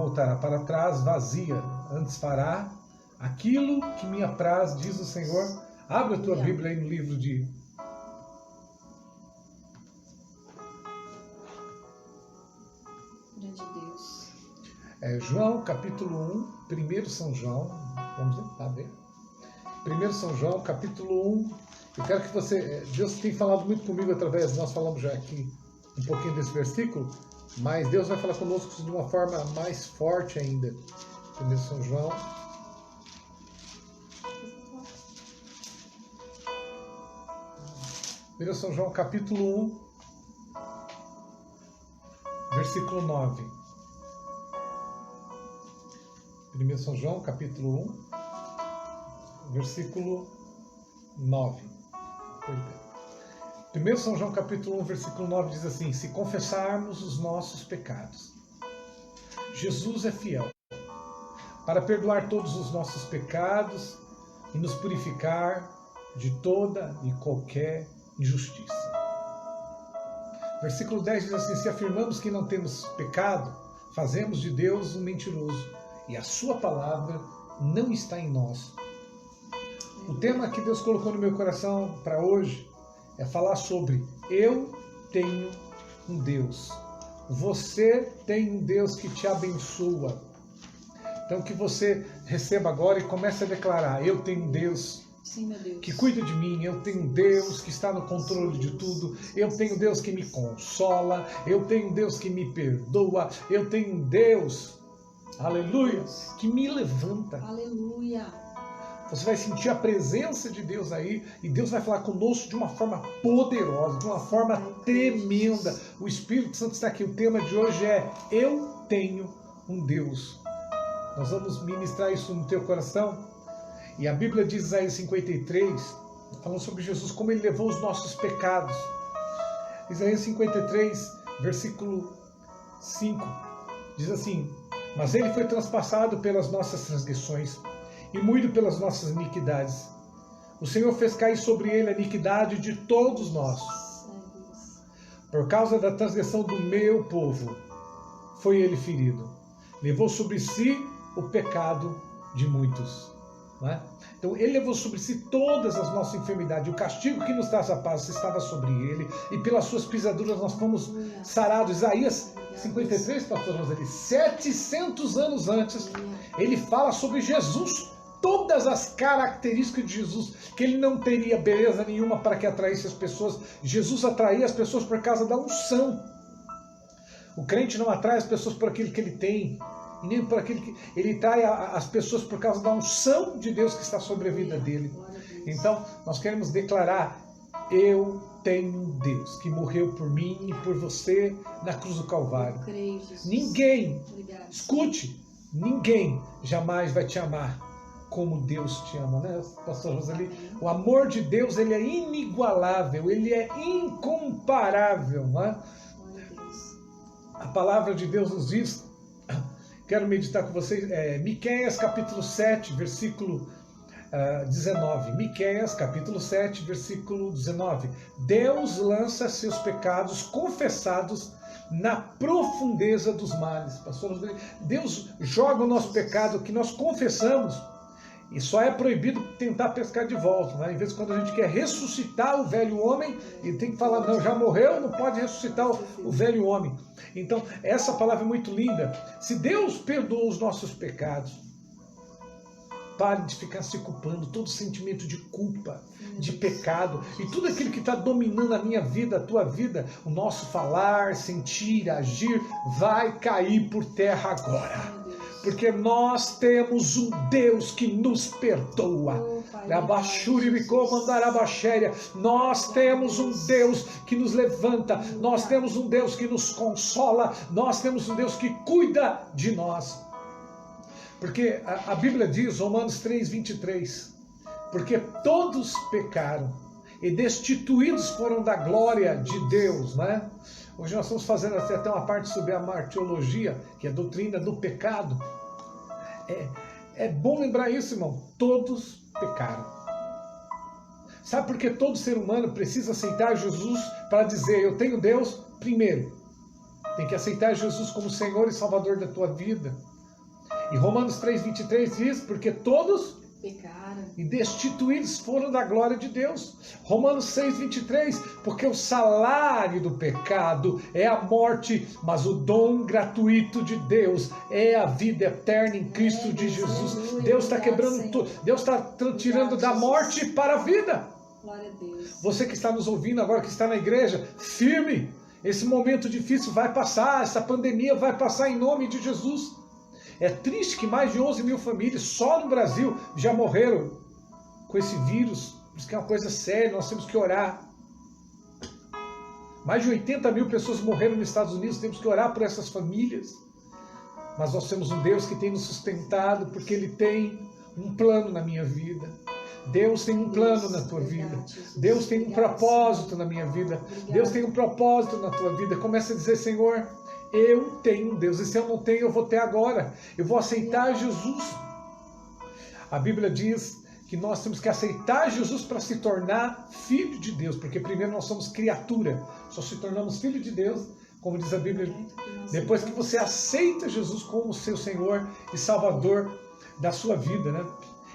voltará para trás vazia, antes fará aquilo que me apraz, diz o Senhor. Abre a tua Bíblia aí no livro de Deus. João, capítulo 1, 1 São João, vamos ver. 1 São João, capítulo 1. Eu quero que você, Deus tem falado muito comigo através, nós falamos já aqui um pouquinho desse versículo, mas Deus vai falar conosco de uma forma mais forte ainda. 1 São João. 1 São João, capítulo 1, versículo 9. 1 São João, capítulo 1, versículo 9. 1 São João, capítulo 1, versículo 9 diz assim: se confessarmos os nossos pecados, Jesus é fiel para perdoar todos os nossos pecados e nos purificar de toda e qualquer injustiça. Versículo 10 diz assim: se afirmamos que não temos pecado, fazemos de Deus um mentiroso e a sua palavra não está em nós. O tema que Deus colocou no meu coração para hoje é falar sobre eu tenho um Deus. Você tem um Deus que te abençoa. Então que você receba agora e comece a declarar: eu tenho um Deus. Sim, meu Deus, que cuida de mim, eu tenho um Deus que está no controle de tudo, eu tenho um Deus que me consola, eu tenho um Deus que me perdoa, eu tenho um Deus, aleluia, que me levanta. Aleluia. Você vai sentir a presença de Deus aí, e Deus vai falar conosco de uma forma poderosa, de uma forma tremenda. O Espírito Santo está aqui. O tema de hoje é eu tenho um Deus. Nós vamos ministrar isso no teu coração. E a Bíblia diz, Isaías 53, falando sobre Jesus, como ele levou os nossos pecados. Isaías 53, versículo 5, diz assim: mas ele foi transpassado pelas nossas transgressões e moído pelas nossas iniquidades. O Senhor fez cair sobre ele a iniquidade de todos nós. Por causa da transgressão do meu povo, foi ele ferido. Levou sobre si o pecado de muitos. Né? Então ele levou sobre si todas as nossas enfermidades. O castigo que nos traz a paz estava sobre ele, e pelas suas pisaduras nós fomos sarados. Isaías 53, pastor Roseli, 700 anos antes, ele fala sobre Jesus, todas as características de Jesus, que ele não teria beleza nenhuma para que atraísse as pessoas. Jesus atraía as pessoas por causa da unção. O crente não atrai as pessoas por aquilo que ele tem, e nem por aquilo que ele trai as pessoas por causa da unção de Deus que está sobre a vida dele. Então, nós queremos declarar: eu tenho um Deus que morreu por mim e por você na cruz do Calvário. Ninguém, escute, ninguém jamais vai te amar como Deus te ama, né, pastor Roseli? O amor de Deus, ele é inigualável, ele é incomparável, né? A palavra de Deus nos diz, quero meditar com vocês, Miqueias capítulo 7, versículo 19. Miqueias capítulo 7, versículo 19. Deus lança seus pecados confessados na profundeza dos males. Pastor, Deus joga o nosso pecado que nós confessamos, e só é proibido tentar pescar de volta, né? Em vez de quando a gente quer ressuscitar o velho homem, ele tem que falar: não, já morreu, não pode ressuscitar o velho homem. Então, essa palavra é muito linda. Se Deus perdoou os nossos pecados, pare de ficar se culpando. Todo sentimento de culpa, de pecado, e tudo aquilo que está dominando a minha vida, a tua vida, o nosso falar, sentir, agir, vai cair por terra agora. Porque nós temos um Deus que nos perdoa. Nós temos um Deus que nos levanta. Nós temos um Deus que nos consola. Nós temos um Deus que cuida de nós. Porque a Bíblia diz, Romanos 3:23, porque todos pecaram e destituídos foram da glória de Deus, né? Hoje nós estamos fazendo até uma parte sobre a martiologia, que é a doutrina do pecado. É bom lembrar isso, irmão. Todos pecaram. Sabe por que todo ser humano precisa aceitar Jesus para dizer: eu tenho Deus? Primeiro, tem que aceitar Jesus como Senhor e Salvador da tua vida. E Romanos 3:23 diz, porque todos pecaram e destituídos foram da glória de Deus. Romanos 6:23, porque o salário do pecado é a morte, mas o dom gratuito de Deus é a vida eterna em Cristo de Jesus. Aleluia. Deus está Obrigado, quebrando Senhor. tudo. Deus está tirando da Jesus. morte para a vida. Glória a Deus. Você que está nos ouvindo agora, que está na igreja, firme. Esse momento difícil vai passar, essa pandemia vai passar em nome de Jesus. É triste que mais de 11 mil famílias só no Brasil já morreram com esse vírus. Isso que é uma coisa séria, nós temos que orar. Mais de 80 mil pessoas morreram nos Estados Unidos, temos que orar por essas famílias. Mas nós temos um Deus que tem nos sustentado, porque Ele tem um plano na minha vida. Deus tem um plano na tua vida. Deus tem um propósito na minha vida. Deus tem um propósito na tua vida. Começa a dizer, Senhor, eu tenho um Deus. E se eu não tenho, eu vou ter agora. Eu vou aceitar Jesus. A Bíblia diz que nós temos que aceitar Jesus para se tornar filho de Deus. Porque primeiro nós somos criatura. Só se tornamos filho de Deus, como diz a Bíblia, depois que você aceita Jesus como seu Senhor e Salvador da sua vida, né?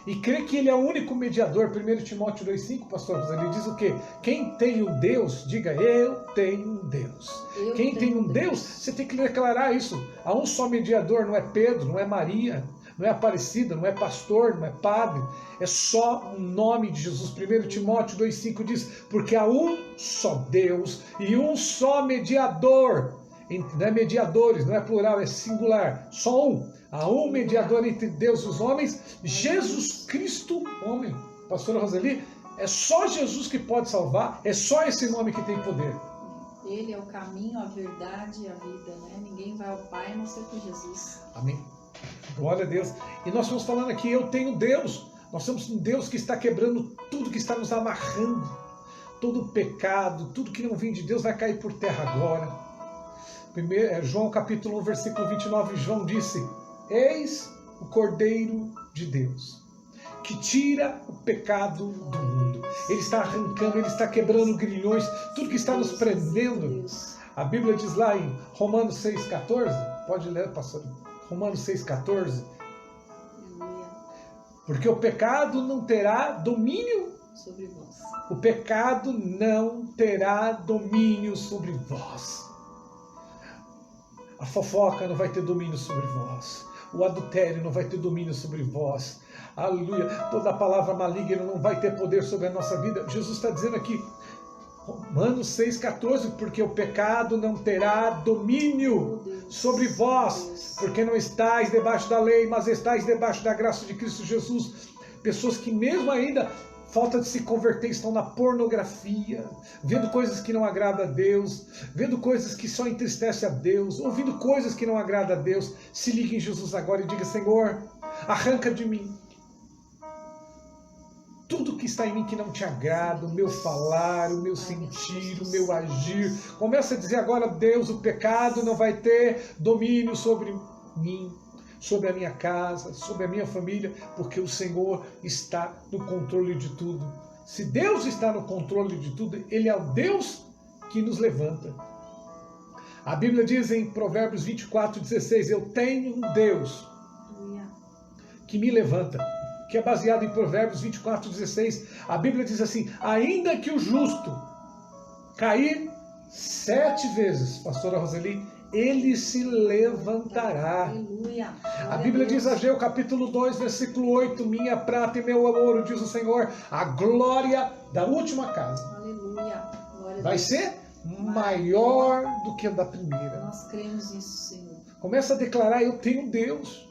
E crê que Ele é o único mediador. 1 Timóteo 2,5, pastor Roseli, diz o quê? Quem tem um Deus, diga, eu tenho um Deus. Quem tem um Deus, você tem que declarar isso. Há um só mediador, não é Pedro, não é Maria, não é Aparecida, não é pastor, não é padre. É só o nome de Jesus. 1 Timóteo 2,5 diz, porque há um só Deus e um só mediador. Não é mediadores, não é plural, é singular. Só um. Há um mediador entre Deus e os homens, Jesus Cristo, homem. Pastora Roseli, é só Jesus que pode salvar, é só esse nome que tem poder. Ele é o caminho, a verdade e a vida, né? Ninguém vai ao Pai a não ser por Jesus. Amém. Glória a Deus. E nós estamos falando aqui, eu tenho Deus. Nós temos um Deus que está quebrando tudo que está nos amarrando. Todo o pecado, tudo que não vem de Deus vai cair por terra agora. João capítulo 1, versículo 29, João disse, eis o Cordeiro de Deus, que tira o pecado do mundo. Ele está arrancando, Ele está quebrando grilhões, tudo que está nos prendendo. A Bíblia diz lá em Romanos 6,14, pode ler, pastor? Romanos 6,14. Porque o pecado não terá domínio sobre vós. O pecado não terá domínio sobre vós. A fofoca não vai ter domínio sobre vós. O adultério não vai ter domínio sobre vós. Aleluia. Toda palavra maligna não vai ter poder sobre a nossa vida. Jesus está dizendo aqui, Romanos 6,14, porque o pecado não terá domínio sobre vós, porque não estáis debaixo da lei, mas estáis debaixo da graça de Cristo Jesus. Pessoas que mesmo ainda falta de se converter, estão na pornografia, vendo coisas que não agradam a Deus, vendo coisas que só entristecem a Deus, ouvindo coisas que não agradam a Deus. Se ligue em Jesus agora e diga, Senhor, arranca de mim tudo que está em mim que não te agrada, o meu falar, o meu sentir, o meu agir. Começa a dizer agora, Deus, o pecado não vai ter domínio sobre mim, sobre a minha casa, sobre a minha família, porque o Senhor está no controle de tudo. Se Deus está no controle de tudo, Ele é o Deus que nos levanta. A Bíblia diz em Provérbios 24:16, eu tenho um Deus que me levanta, que é baseado em Provérbios 24:16. A Bíblia diz assim, ainda que o justo cair 7 vezes, pastora Roseli, ele se levantará. Aleluia. A Bíblia diz, Ageu capítulo 2, versículo 8, minha prata e meu ouro, diz o Senhor, a glória da última casa. Aleluia. Glória a Vai Deus. ser maior do que a da primeira. Nós cremos nisso, Senhor. Começa a declarar, eu tenho Deus.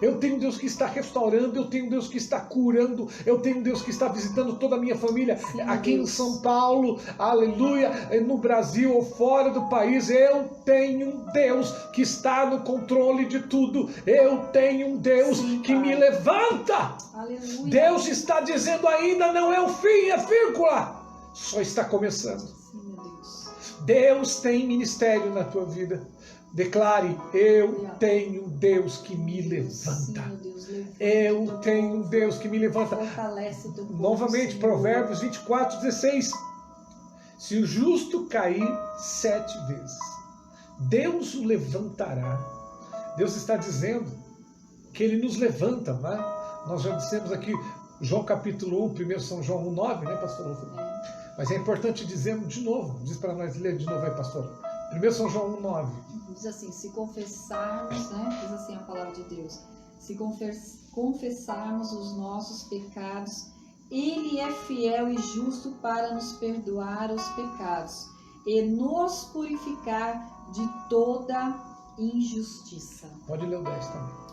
Eu tenho Deus que está restaurando, eu tenho Deus que está curando, eu tenho Deus que está visitando toda a minha família, Sim, aqui Deus. em São Paulo, aleluia, no Brasil ou fora do país. Eu tenho um Deus que está no controle de tudo, eu tenho um Deus Sim, que Pai. me levanta. Aleluia. Deus está dizendo ainda não é o fim, é vírgula, só está começando. Sim, meu Deus. Deus tem ministério na tua vida. Declare, eu tenho um Deus que me Sim, levanta. meu Deus, levanta. Eu tenho um Deus que me levanta. Fortalece o teu povo, Novamente, Senhor. Provérbios 24:16. Se o justo cair 7 vezes, Deus o levantará. Deus está dizendo que Ele nos levanta, né? Nós já dissemos aqui, João capítulo 1, 1 São João 1,9, né, pastor? Mas é importante dizer de novo, diz para nós ler de novo aí, pastor. 1 São João 1,9. Diz assim, se confessarmos, né, diz assim a palavra de Deus, se confessarmos os nossos pecados, Ele é fiel e justo para nos perdoar os pecados e nos purificar de toda injustiça. Pode ler o 10 também.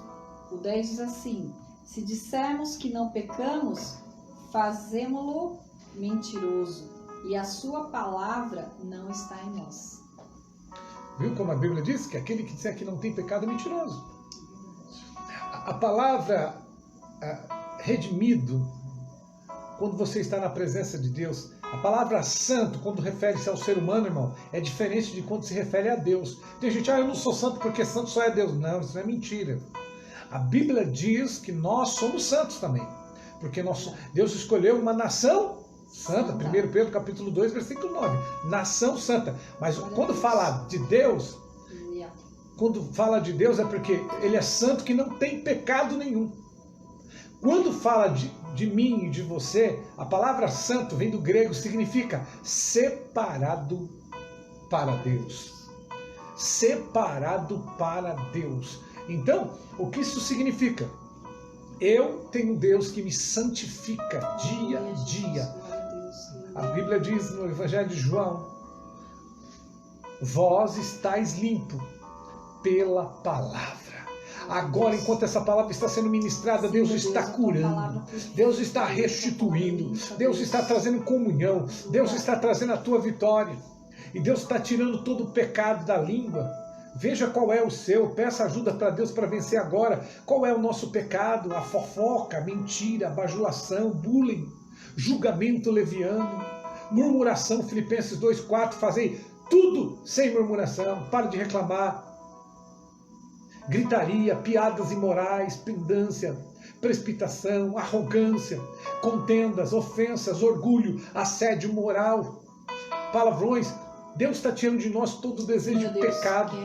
O 10 diz assim, se dissermos que não pecamos, fazemo-lo mentiroso, e a sua palavra não está em nós. Viu como a Bíblia diz? Que aquele que disser que não tem pecado é mentiroso. A palavra redimido, quando você está na presença de Deus, a palavra santo, quando refere-se ao ser humano, irmão, é diferente de quando se refere a Deus. Tem gente, eu não sou santo porque santo só é Deus. Não, isso não é mentira. A Bíblia diz que nós somos santos também. Porque Deus escolheu uma nação santa. 1 Pedro capítulo 2, versículo 9. Nação santa. Mas quando fala de Deus, é porque Ele é santo que não tem pecado nenhum. Quando fala de mim e de você, a palavra santo vem do grego, significa separado para Deus. Separado para Deus. Então, o que isso significa? Eu tenho um Deus que me santifica dia a dia. A Bíblia diz no Evangelho de João, vós estáis limpo pela palavra. Agora, enquanto essa palavra está sendo ministrada, Deus está curando, Deus está restituindo, Deus está trazendo comunhão, Deus está trazendo a tua vitória. E Deus está tirando todo o pecado da língua. Veja qual é o seu, peça ajuda para Deus para vencer agora. Qual é o nosso pecado? A fofoca, a mentira, a bajulação, bullying, julgamento leviano, murmuração, Filipenses 2,4, fazei tudo sem murmuração, para de reclamar, gritaria, piadas imorais, pendância, precipitação, arrogância, contendas, ofensas, orgulho, assédio moral, palavrões. Deus está tirando de nós todo o desejo de pecado.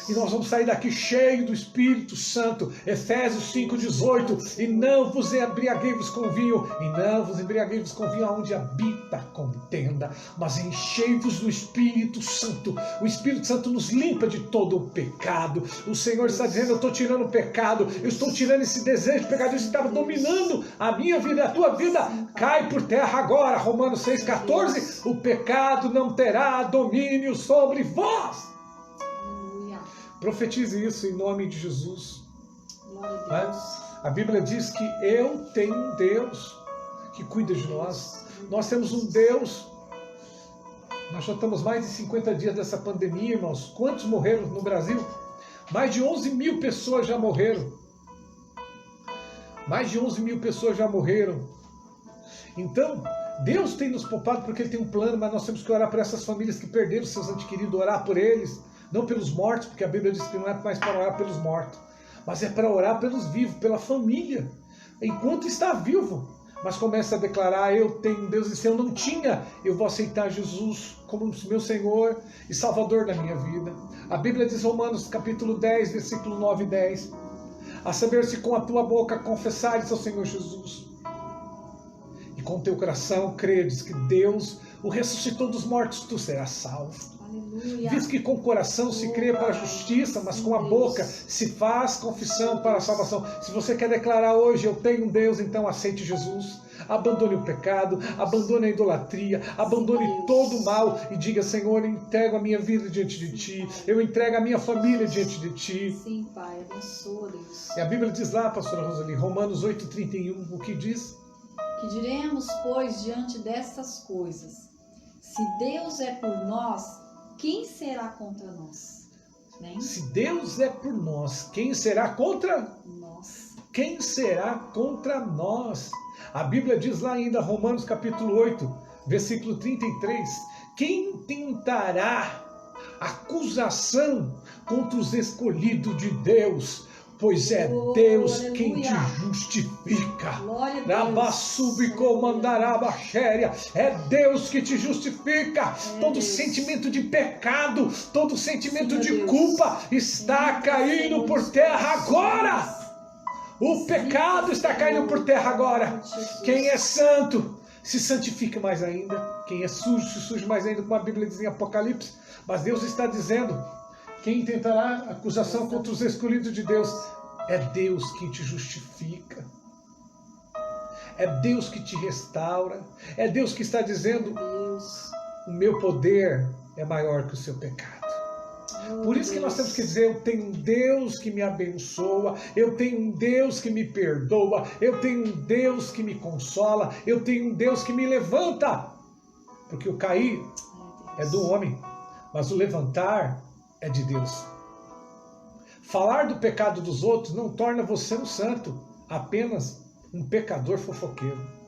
E nós vamos sair daqui cheio do Espírito Santo. Efésios 5,18. E não vos embriagueis com vinho. E não vos embriagueis com vinho onde habita contenda. Mas enchei-vos do Espírito Santo. O Espírito Santo nos limpa de todo o pecado. O Senhor está dizendo, eu estou tirando o pecado. Eu estou tirando esse desejo de pecado. Isso estava dominando a minha vida, a tua vida. Cai por terra agora. Romanos 6,14. O pecado não terá domínio sobre vós. Profetize isso em nome de Jesus. Glória a Deus. A Bíblia diz que eu tenho um Deus que cuida de nós. Nós temos um Deus. Nós já estamos mais de 50 dias dessa pandemia, irmãos. Quantos morreram no Brasil? Mais de 11 mil pessoas já morreram. Mais de 11 mil pessoas já morreram. Então, Deus tem nos poupado porque Ele tem um plano, mas nós temos que orar por essas famílias que perderam seus entes queridos, orar por eles. Não pelos mortos, porque a Bíblia diz que não é mais para orar pelos mortos, mas é para orar pelos vivos, pela família, enquanto está vivo. Mas começa a declarar, eu tenho Deus, e se eu não tinha, eu vou aceitar Jesus como meu Senhor e Salvador da minha vida. A Bíblia diz, Romanos capítulo 10, versículo 9 e 10, a saber, se com a tua boca confessares ao Senhor Jesus, e com teu coração credes que Deus o ressuscitou dos mortos, tu serás salvo. Aleluia. Diz que com o coração se crê para a justiça, mas com a boca se faz confissão para a salvação. Se você quer declarar hoje, eu tenho um Deus, então aceite Jesus. Abandone o pecado, abandone a idolatria, abandone todo o mal e diga, Senhor, eu entrego a minha vida diante de Ti, eu entrego a minha família diante de Ti. Sim, Pai, abençoa, Deus. E a Bíblia diz lá, pastora Rosali, Romanos 8,31, o que diz? Que diremos, pois, diante dessas coisas? Se Deus é por nós, quem será contra nós? Né? Se Deus é por nós, quem será contra nós? Quem será contra nós? A Bíblia diz lá ainda, Romanos capítulo 8, versículo 33, quem tentará acusação contra os escolhidos de Deus? Pois é Deus quem te justifica. É Deus que te justifica. Todo sentimento de pecado, todo sentimento de culpa está caindo por terra agora. O pecado está caindo por terra agora. Quem é santo se santifica mais ainda. Quem é sujo se suje mais ainda, como a Bíblia diz em Apocalipse. Mas Deus está dizendo: quem tentará acusação contra os escolhidos de Deus? É Deus que te justifica. É Deus que te restaura. É Deus que está dizendo: o meu poder é maior que o seu pecado. Por isso que nós temos que dizer: eu tenho um Deus que me abençoa, eu tenho um Deus que me perdoa, eu tenho um Deus que me consola, eu tenho um Deus que me levanta. Porque o cair é do homem, mas o levantar é de Deus. Falar do pecado dos outros não torna você um santo, apenas um pecador fofoqueiro.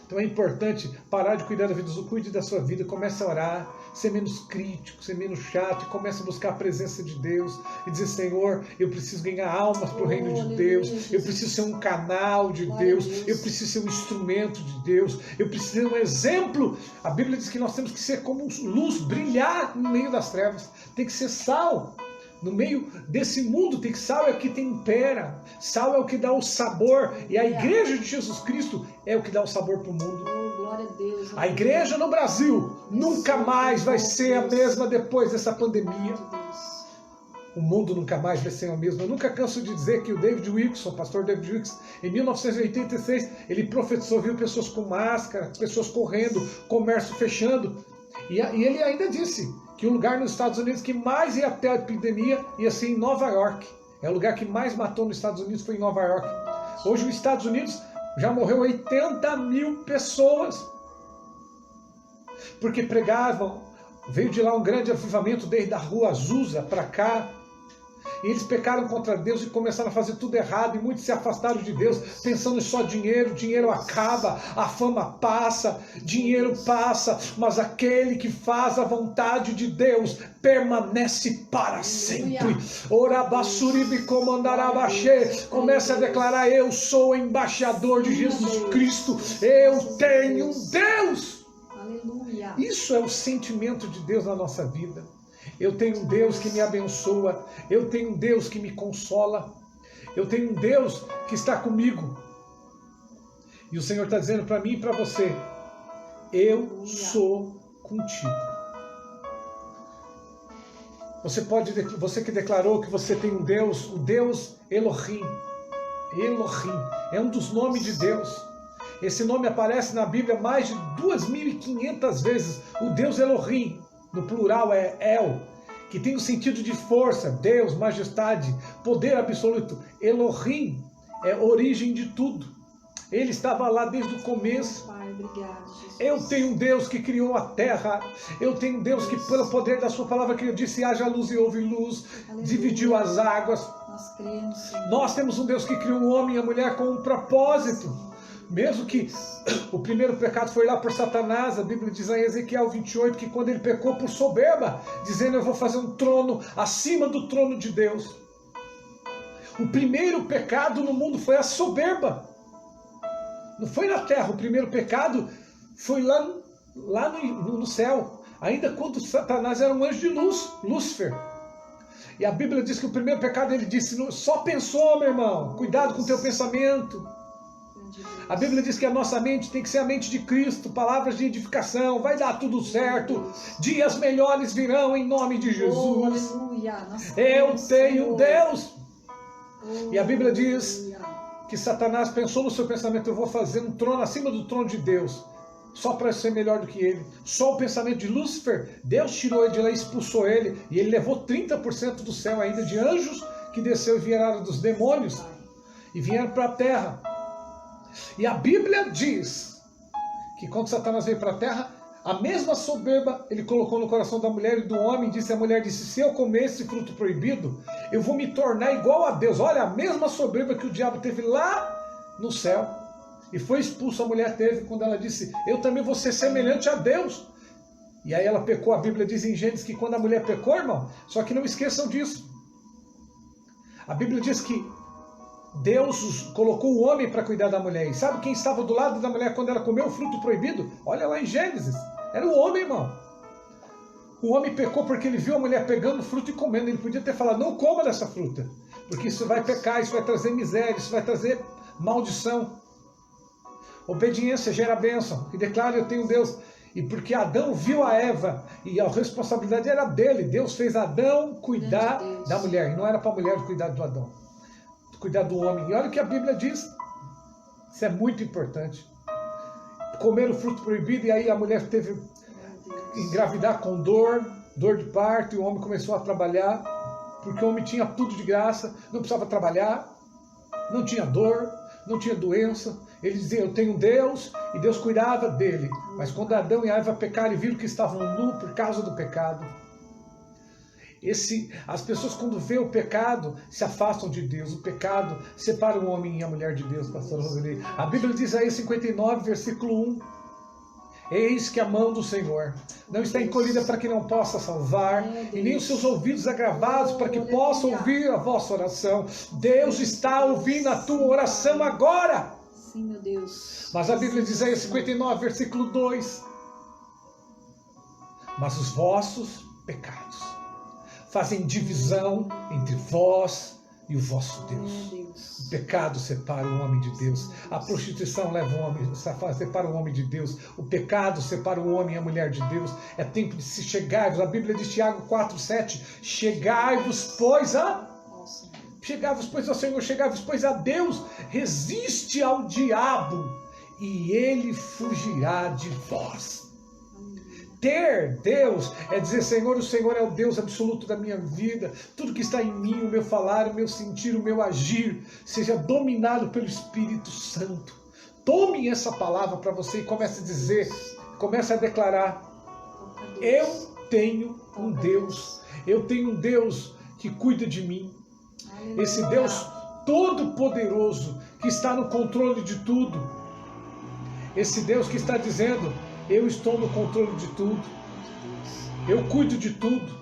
Então é importante parar de cuidar da vida dos outros, cuide da sua vida, comece a orar, ser menos crítico, ser menos chato, e comece a buscar a presença de Deus e dizer: Senhor, eu preciso ganhar almas para o reino de Deus, eu preciso ser um canal de Deus, eu preciso ser um instrumento de Deus, eu preciso ser um exemplo. A Bíblia diz que nós temos que ser como luz, brilhar no meio das trevas, tem que ser sal. No meio desse mundo, tem que sal é o que tempera, sal é o que dá o sabor, e a igreja de Jesus Cristo é o que dá o sabor para o mundo. Glória a Deus. A igreja no Brasil nunca mais vai ser a mesma depois dessa pandemia. O mundo nunca mais vai ser o mesmo. Eu nunca canso de dizer que o David Wilkerson, o pastor David Wilkerson, em 1986, ele profetizou, viu pessoas com máscara, pessoas correndo, comércio fechando, e ele ainda disse que o lugar nos Estados Unidos que mais ia ter a epidemia ia ser em Nova York. É o lugar que mais matou nos Estados Unidos, foi em Nova York. Hoje os Estados Unidos já morreu 80 mil pessoas. Porque pregavam, veio de lá um grande avivamento desde a rua Azusa para cá. E eles pecaram contra Deus e começaram a fazer tudo errado, e muitos se afastaram de Deus, pensando em só dinheiro. Dinheiro acaba, a fama passa, dinheiro passa, mas aquele que faz a vontade de Deus permanece para sempre. Orabassuribi comandarabaxê. Comece a declarar: eu sou embaixador de Jesus Cristo, eu tenho um Deus. Aleluia. Isso é o sentimento de Deus na nossa vida. Eu tenho um Deus que me abençoa, eu tenho um Deus que me consola, eu tenho um Deus que está comigo. E o Senhor está dizendo para mim e para você: eu sou contigo. Você que declarou que você tem um Deus, o Deus Elohim. Elohim é um dos nomes de Deus. Esse nome aparece na Bíblia mais de 2.500 vezes. O Deus Elohim, no plural é El, que tem o sentido de força, Deus, majestade, poder absoluto. Elohim é origem de tudo. Ele estava lá desde o começo. Pai, obrigado, Jesus. Eu tenho um Deus que criou a terra. Eu tenho um Deus que, pelo poder da sua palavra, que eu disse: haja luz e houve luz. Aleluia. Dividiu as águas. Nós cremos, Senhor. Nós temos um Deus que criou o homem e a mulher com um propósito. Mesmo que o primeiro pecado foi lá por Satanás, a Bíblia diz em Ezequiel 28 que quando ele pecou por soberba, dizendo: eu vou fazer um trono acima do trono de Deus. O primeiro pecado no mundo foi a soberba. Não foi na terra, o primeiro pecado foi lá no céu, ainda quando Satanás era um anjo de luz, Lúcifer. E a Bíblia diz que o primeiro pecado, ele disse: só pensou, meu irmão, cuidado com o teu pensamento. A Bíblia diz que a nossa mente tem que ser a mente de Cristo, palavras de edificação, vai dar tudo certo, dias melhores virão em nome de Jesus. Eu tenho Deus. E a Bíblia diz que Satanás pensou no seu pensamento: eu vou fazer um trono acima do trono de Deus, só para ser melhor do que ele. Só o pensamento de Lúcifer, Deus tirou ele de lá e expulsou ele, e ele levou 30% do céu ainda de anjos que desceu e vieram dos demônios e vieram para a terra. E a Bíblia diz que quando Satanás veio para a terra, a mesma soberba ele colocou no coração da mulher e do homem, e disse: a mulher disse: se eu comer esse fruto proibido, eu vou me tornar igual a Deus. Olha, a mesma soberba que o diabo teve lá no céu, e foi expulso, a mulher teve quando ela disse: eu também vou ser semelhante a Deus. E aí ela pecou. A Bíblia diz em Gênesis que quando a mulher pecou, irmão, só que não esqueçam disso, a Bíblia diz que Deus colocou o homem para cuidar da mulher. E sabe quem estava do lado da mulher quando ela comeu o fruto proibido? Olha lá em Gênesis. Era o homem, irmão. O homem pecou porque ele viu a mulher pegando o fruto e comendo. Ele podia ter falado: não coma dessa fruta. Porque isso vai pecar, isso vai trazer miséria, isso vai trazer maldição. Obediência gera bênção. E declara: eu tenho Deus. E porque Adão viu a Eva, e a responsabilidade era dele. Deus fez Adão cuidar da mulher. E não era para a mulher cuidar do Adão, cuidar do homem. E olha o que a Bíblia diz. Isso é muito importante. Comer o fruto proibido, e aí a mulher teve engravidar com dor de parto, e o homem começou a trabalhar, porque o homem tinha tudo de graça, não precisava trabalhar, não tinha dor, não tinha doença. Ele dizia: eu tenho Deus, e Deus cuidava dele. Mas quando Adão e Eva pecaram e viram que estavam nus por causa do pecado, as pessoas, quando vê o pecado, se afastam de Deus. O pecado separa o homem e a mulher de Deus, pastor Roseli. A Bíblia diz aí, 59, versículo 1: eis que a mão do Senhor não está encolhida para que não possa salvar, e nem os seus ouvidos agravados para que possa ouvir a vossa oração. Deus está ouvindo a tua oração agora. Sim, meu Deus. Mas a Bíblia diz aí, 59, versículo 2: mas os vossos pecados fazem divisão entre vós e o vosso Deus. O pecado separa o homem de Deus. A prostituição leva o homem, separa o homem de Deus. O pecado separa o homem e a mulher de Deus. É tempo de se chegar-vos. A Bíblia diz, Tiago 4,7: chegai-vos, pois chegai-vos, pois ao Senhor, chegai-vos, pois a Deus. Resiste ao diabo e ele fugirá de vós. Ter Deus é dizer: Senhor, o Senhor é o Deus absoluto da minha vida. Tudo que está em mim, o meu falar, o meu sentir, o meu agir, seja dominado pelo Espírito Santo. Tome essa palavra para você e comece a dizer, comece a declarar: eu tenho um Deus. Eu tenho um Deus que cuida de mim. Esse Deus todo-poderoso que está no controle de tudo. Esse Deus que está dizendo: eu estou no controle de tudo. Eu cuido de tudo.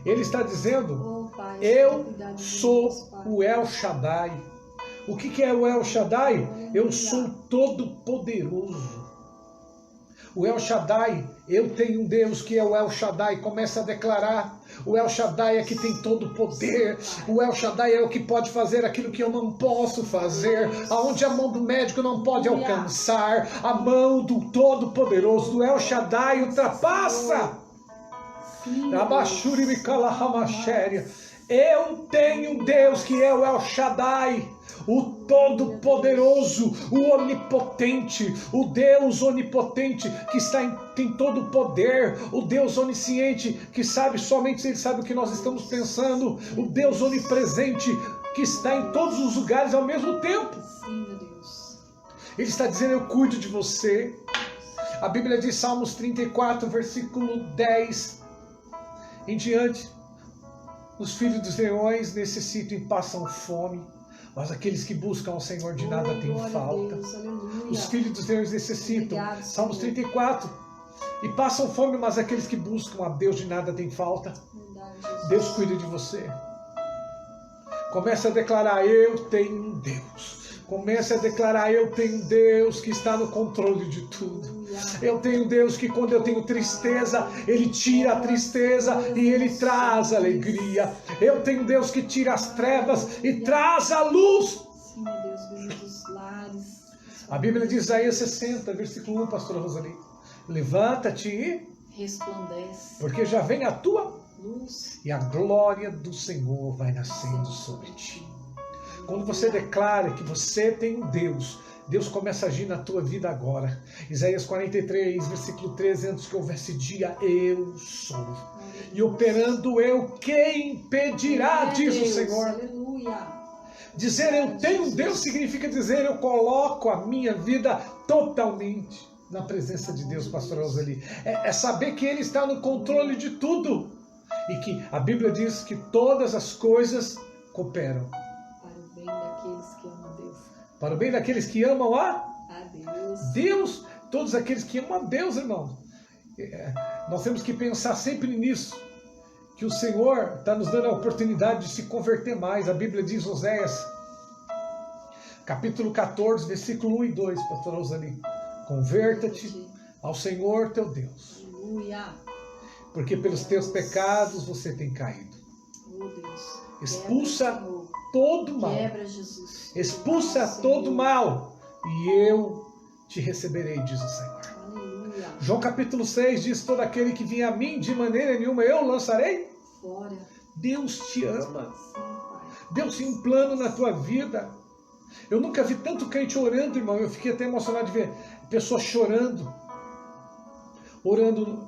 Ele está dizendo: eu sou o El Shaddai. O que é o El Shaddai? Eu sou todo-poderoso. O El Shaddai, eu tenho um Deus que é o El Shaddai. Começa a declarar. O El Shaddai é que tem todo o poder. O El Shaddai é o que pode fazer aquilo que eu não posso fazer. Aonde a mão do médico não pode alcançar, a mão do Todo-Poderoso, do El Shaddai, ultrapassa. Eu tenho um Deus que é o El Shaddai, o Todo-Poderoso, o Onipotente, o Deus Onipotente que tem todo o poder, o Deus Onisciente que sabe, somente Ele sabe o que nós estamos pensando, o Deus Onipresente que está em todos os lugares ao mesmo tempo. Sim, meu Deus. Ele está dizendo: eu cuido de você. A Bíblia diz, Salmos 34, versículo 10 em diante: os filhos dos leões necessitam e passam fome, mas aqueles que buscam ao Senhor de nada têm falta. Os filhos dos leões necessitam. Obrigado, Salmos 34. E passam fome, mas aqueles que buscam a Deus de nada têm falta. Verdade, Deus cuida de você. Comece a declarar: eu tenho um Deus. Comece a declarar: eu tenho um Deus que está no controle de tudo. Eu tenho um Deus que, quando eu tenho tristeza, Ele tira a tristeza e Ele traz alegria. Eu tenho um Deus que tira as trevas e traz a luz. Sim, meu Deus, visita os lares. A Bíblia diz, Isaías 60, versículo 1, pastora Roseli: levanta-te e resplandece, porque já vem a tua luz, e a glória do Senhor vai nascendo sobre ti. Quando você declara que você tem um Deus, Deus começa a agir na tua vida agora. Isaías 43, versículo 13: antes que houvesse dia, eu sou. E operando eu, quem impedirá, diz o Senhor. Aleluia. Dizer eu tenho um Deus significa dizer: eu coloco a minha vida totalmente na presença de Deus, pastor Roseli. É saber que Ele está no controle de tudo. E que a Bíblia diz que todas as coisas cooperam para o bem daqueles que amam a Deus. Todos aqueles que amam a Deus, irmão. Nós temos que pensar sempre nisso, que o Senhor está nos dando a oportunidade de se converter mais. A Bíblia diz, Oséias, capítulo 14, versículo 1 e 2, pastor Rosali: converta-te ao Senhor teu Deus, porque pelos teus pecados você tem caído. Expulsa todo mal. Quebra, Jesus. Expulsa todo mal e eu te receberei, diz o Senhor. Aleluia. João capítulo 6 diz: todo aquele que vem a mim, de maneira nenhuma eu lançarei Fora. Deus te ama. Sim, Pai. Deus tem um plano na tua vida. Eu nunca vi tanto crente orando, irmão. Eu fiquei até emocionado de ver pessoas chorando. Orando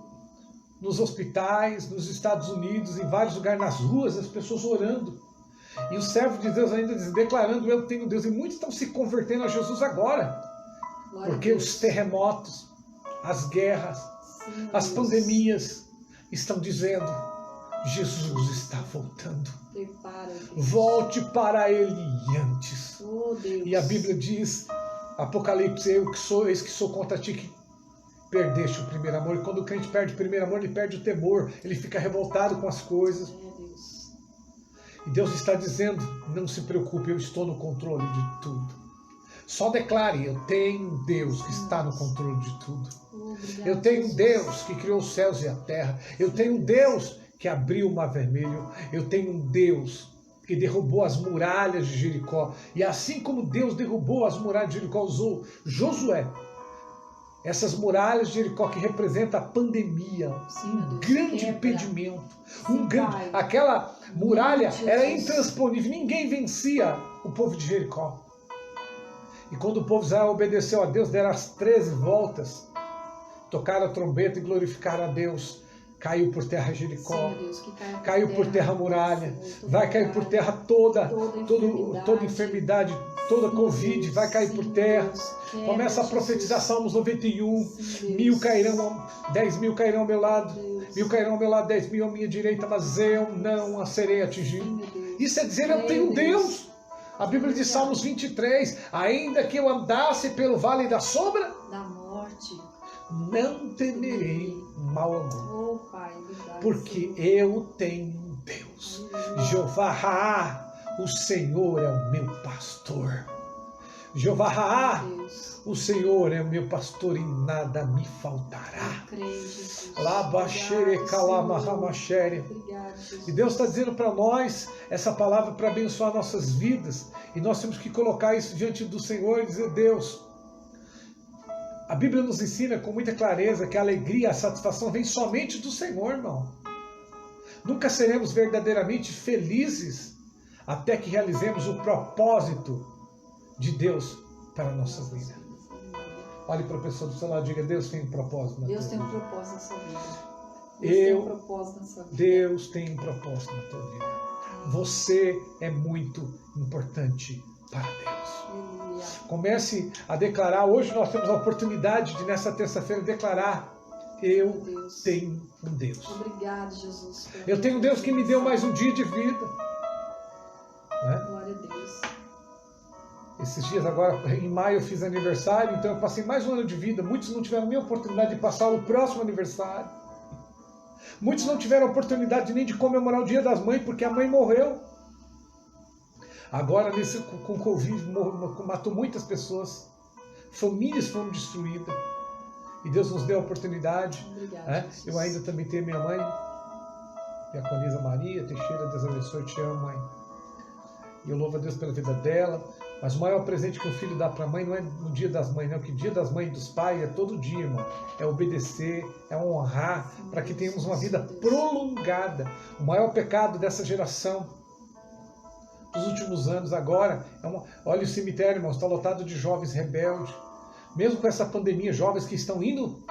nos hospitais, nos Estados Unidos, em vários lugares, nas ruas, as pessoas orando. E o servo de Deus ainda diz, declarando, eu tenho Deus. E muitos estão se convertendo a Jesus agora. Glória Porque a Deus. os terremotos, as guerras, Sim, as Deus. pandemias estão dizendo, Jesus está voltando. Prepara, Deus. Volte para Ele antes. Oh, Deus. E a Bíblia diz, Apocalipse, eis que sou contra ti que perdeste o primeiro amor. E quando o crente perde o primeiro amor, ele perde o temor, ele fica revoltado com as coisas. Deus. E Deus está dizendo, não se preocupe, eu estou no controle de tudo. Só declare, eu tenho um Deus que está no controle de tudo. Obrigado, Eu tenho um Jesus. Deus que criou os céus e a terra. Eu tenho um Deus que abriu o mar vermelho. Eu tenho um Deus que derrubou as muralhas de Jericó. E assim como Deus derrubou as muralhas de Jericó, usou Josué. Essas muralhas de Jericó que representam a pandemia, Sim, meu Deus. grande Quebra. impedimento. Sim, Grande, Pai. aquela muralha Jesus. era intransponível. Ninguém vencia o povo de Jericó. E quando o povo de Israel obedeceu a Deus, deram as 13 voltas, tocaram a trombeta e glorificaram a Deus. Caiu por terra Jericó, Sim, meu Deus, que caiu por terra a muralha, vai cair por terra toda enfermidade, toda Covid, vai cair por terra. Começa a profetizar Salmos 91, 1000 cairão, 10 mil cairão ao meu lado, 1000 cairão ao meu lado, 10 mil à minha direita, mas eu não a serei atingido. Isso é dizer, eu tenho Deus. A Bíblia diz, Salmos 23, ainda que eu andasse pelo vale da sombra, da morte, não temerei mal algum, oh Pai, verdade, porque Senhor. eu tenho Deus. Jeová Raá, o Senhor é o meu pastor. Jeová Raá, Deus. o Senhor é o meu pastor e nada me faltará. Eu creio, Jesus. Labaxere Obrigado, calamahamachere. Senhor. Obrigado, Jesus. E Deus está dizendo para nós essa palavra para abençoar nossas vidas. E nós temos que colocar isso diante do Senhor e dizer, Deus, a Bíblia nos ensina com muita clareza que a alegria, a satisfação vem somente do Senhor, irmão. Nunca seremos verdadeiramente felizes até que realizemos o propósito de Deus para a nossa vida. Olhe para a pessoa do seu lado e diga, Deus tem um propósito na Deus tua tem um vida. propósito na sua vida. Deus tem um propósito na sua vida. Deus tem um propósito na tua vida. Você é muito importante para Deus. Aleluia. Comece a declarar. Hoje nós temos a oportunidade de, nessa terça-feira, declarar: eu Deus. tenho um Deus. Obrigado, Jesus. Eu tenho um Deus que me deu mais um dia de vida. Né? Glória a Deus. Esses dias agora, em maio, eu fiz aniversário, então eu passei mais um ano de vida. Muitos não tiveram nem a oportunidade de passar o próximo aniversário. Muitos não tiveram a oportunidade nem de comemorar o Dia das Mães, porque a mãe morreu. Agora, com o Covid, matou muitas pessoas. Famílias foram destruídas. E Deus nos deu a oportunidade. Obrigado, Jesus. Eu ainda também tenho minha mãe, Diaconisa Maria Teixeira, Deus abençoe, te amo, mãe. E eu louvo a Deus pela vida dela. Mas o maior presente que um filho dá para a mãe não é no Dia das Mães, não. Que Dia das Mães e dos pais é todo dia, irmão. É obedecer, é honrar, para que tenhamos uma vida prolongada. O maior pecado dessa geração dos últimos anos agora, olha o cemitério, irmão, está lotado de jovens rebeldes. Mesmo com essa pandemia, jovens que estão indo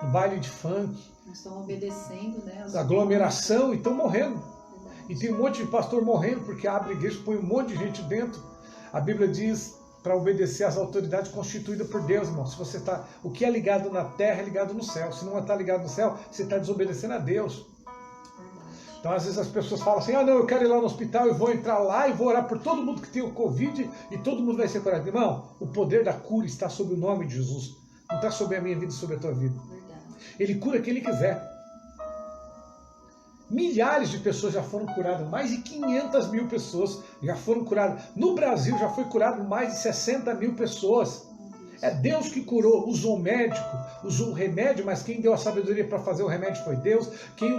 no baile de funk, Não estão obedecendo, né? aglomeração, e estão morrendo. Verdade. E tem um monte de pastor morrendo porque abre igreja, põe um monte de gente dentro. A Bíblia diz para obedecer às autoridades constituídas por Deus, irmão. Se você está, o que é ligado na terra é ligado no céu. Se não está ligado no céu, você está desobedecendo a Deus. Verdade. Então, às vezes as pessoas falam assim: ah, não, eu quero ir lá no hospital, eu vou entrar lá e vou orar por todo mundo que tem o Covid e todo mundo vai ser curado. Irmão, o poder da cura está sobre o nome de Jesus. Não está sobre a minha vida e sobre a tua vida. Verdade. Ele cura quem Ele quiser. Milhares de pessoas já foram curadas, mais de 500 mil pessoas já foram curadas. No Brasil já foi curado mais de 60 mil pessoas. É Deus que curou, usou o médico, usou o remédio, mas quem deu a sabedoria para fazer o remédio foi Deus. Quem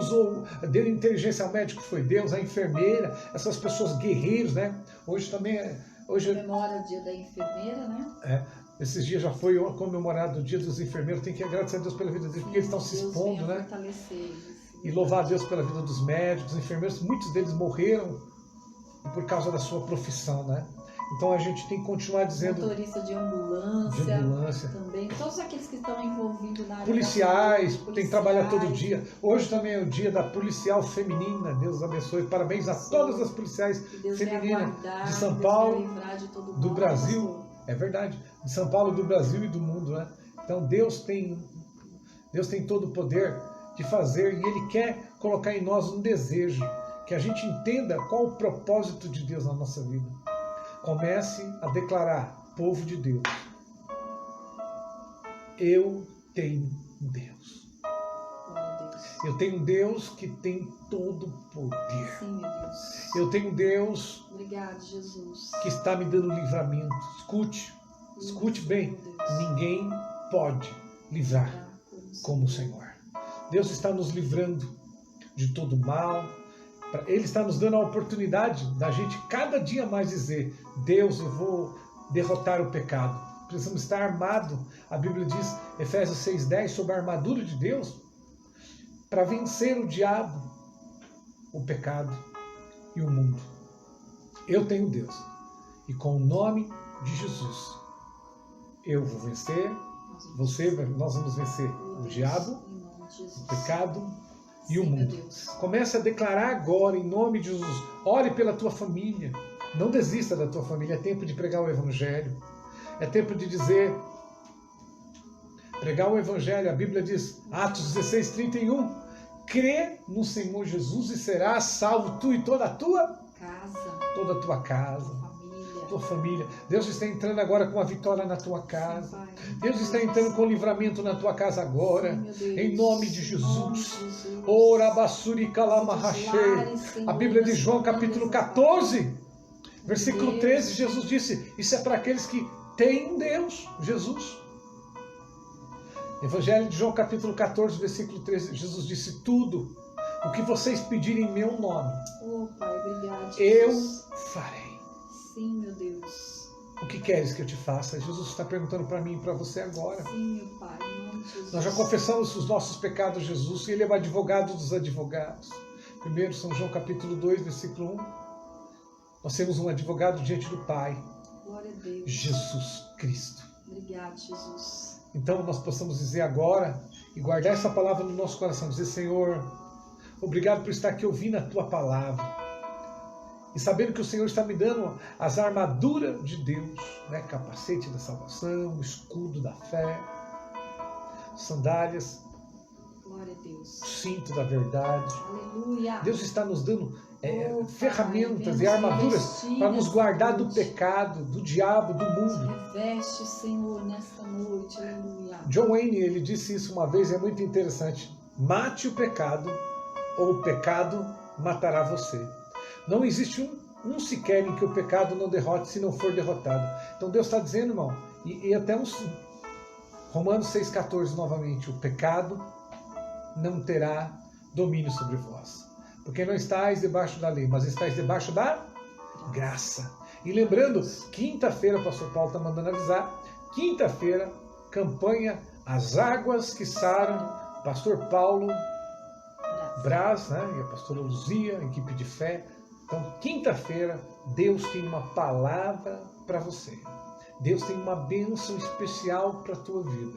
deu inteligência ao médico foi Deus, a enfermeira, essas pessoas guerreiros, né? Hoje também Comemora o dia da enfermeira, né? Esses dias já foi comemorado o dia dos enfermeiros. Tem que agradecer a Deus pela vida deles, porque eles estão se expondo, né? E louvar a Deus pela vida dos médicos, dos enfermeiros. Muitos deles morreram por causa da sua profissão, né? Então a gente tem que continuar dizendo... Motorista de ambulância também. Todos aqueles que estão envolvidos na área policiais, tem que trabalhar todo dia. Hoje também é o dia da policial feminina. Deus abençoe. Parabéns a todas as policiais femininas de São Paulo, do Brasil. É verdade. De São Paulo, do Brasil e do mundo, né? Então Deus tem todo o poder de fazer, e Ele quer colocar em nós um desejo, que a gente entenda qual o propósito de Deus na nossa vida. Comece a declarar, povo de Deus, eu tenho Deus. Eu tenho um Deus que tem todo o poder. Sim, meu Deus. Eu tenho um Deus, obrigado, Jesus, que está me dando livramento. Escute bem, ninguém pode livrar como o Senhor. Deus está nos livrando de todo mal. Ele está nos dando a oportunidade da gente cada dia mais dizer: Deus, eu vou derrotar o pecado. Precisamos estar armados. A Bíblia diz, Efésios 6,10, sobre a armadura de Deus, para vencer o diabo, o pecado e o mundo. Eu tenho Deus. E com o nome de Jesus, eu vou vencer, nós vamos vencer o diabo, o pecado e o mundo. Comece a declarar agora, em nome de Jesus. Ore pela tua família. Não desista da tua família. É tempo de pregar o Evangelho. É tempo de dizer, pregar o Evangelho. A Bíblia diz, Atos 16:31, crê no Senhor Jesus e serás salvo, tu e toda a tua casa, tua família. Deus está entrando agora com a vitória na tua casa. Deus está entrando com o livramento na tua casa agora. Em nome de Jesus. Ora basuri kalamahashe. A Bíblia de João capítulo 14, versículo 13, Jesus disse, isso é para aqueles que têm Deus, Jesus. Evangelho de João capítulo 14, versículo 13, Jesus disse, tudo o que vocês pedirem em meu nome, Pai, obrigado, eu farei. Sim, meu Deus. O que queres que eu te faça? Jesus está perguntando para mim e para você agora. Sim, meu Pai, em nome de Jesus. Nós já confessamos os nossos pecados, Jesus, e Ele é o advogado dos advogados. Primeiro, São João capítulo 2, versículo 1. Nós temos um advogado diante do Pai. Glória a Deus. Jesus Cristo. Obrigado, Jesus. Então nós possamos dizer agora e guardar essa palavra no nosso coração. Dizer, Senhor, obrigado por estar aqui ouvindo a Tua palavra. E sabendo que o Senhor está me dando as armaduras de Deus, né? Capacete da salvação, escudo da fé, sandálias, glória a Deus, cinto da verdade. Aleluia. Deus está nos dando ferramentas e armaduras para nos guardar do pecado, do diabo, do mundo. Reveste, Senhor, nesta noite. Aleluia. John Wayne, ele disse isso uma vez, é muito interessante. Mate o pecado, ou o pecado matará você. Não existe um sequer em que o pecado não derrote se não for derrotado. Então Deus está dizendo, irmão, e até Romanos 6,14 novamente, o pecado não terá domínio sobre vós. Porque não estáis debaixo da lei, mas estáis debaixo da graça. E lembrando, quinta-feira o pastor Paulo está mandando avisar, quinta-feira, campanha As Águas que Saram, pastor Paulo Braz, né, e a pastora Luzia, equipe de fé. Então, quinta-feira, Deus tem uma palavra para você. Deus tem uma bênção especial para a tua vida.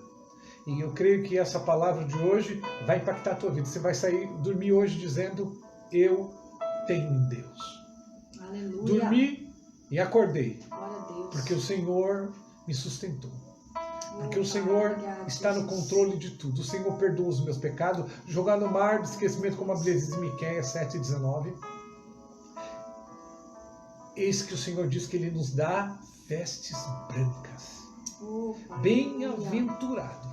E eu creio que essa palavra de hoje vai impactar a tua vida. Você vai dormir hoje dizendo, eu tenho Deus. Aleluia. Dormi e acordei. Glória a Deus. Porque o Senhor me sustentou. Porque o Senhor está no controle de tudo. O Senhor perdoa os meus pecados. Jogar no mar de esquecimento, como a Bíblia diz em Miqueias 7,19. Eis que o Senhor diz que Ele nos dá vestes brancas. Bem-aventurado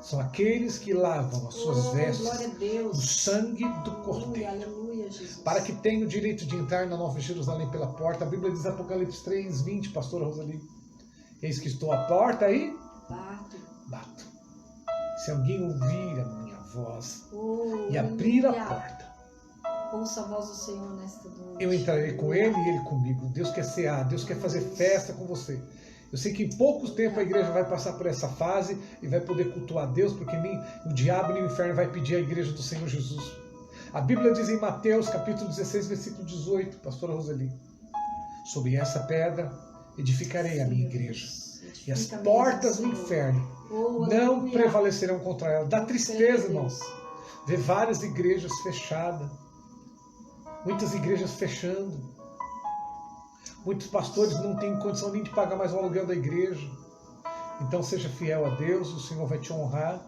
são aqueles que lavam as suas vestes no sangue do Cordeiro. Aleluia, Jesus. Para que tenham o direito de entrar na Nova Jerusalém pela porta. A Bíblia diz Apocalipse 3:20, pastora Rosalie. Eis que estou à porta e Bato. Se alguém ouvir a minha voz Oh, e abrir a aleluia. porta, Ouça a voz do Senhor nesta noite. eu entrarei com ele e ele comigo. Deus quer cear, Deus quer fazer festa com você. Eu sei que em poucos tempos a igreja vai passar por essa fase e vai poder cultuar Deus, porque nem o diabo nem o inferno vai pedir a igreja do Senhor Jesus. A Bíblia diz em Mateus, capítulo 16, versículo 18, pastora Roseli, sobre essa pedra edificarei a minha igreja, e as portas do inferno não prevalecerão contra ela. Dá tristeza, irmãos, ver várias igrejas fechadas, muitas igrejas fechando, muitos pastores não têm condição nem de pagar mais o aluguel da igreja. Então seja fiel a Deus, o Senhor vai te honrar.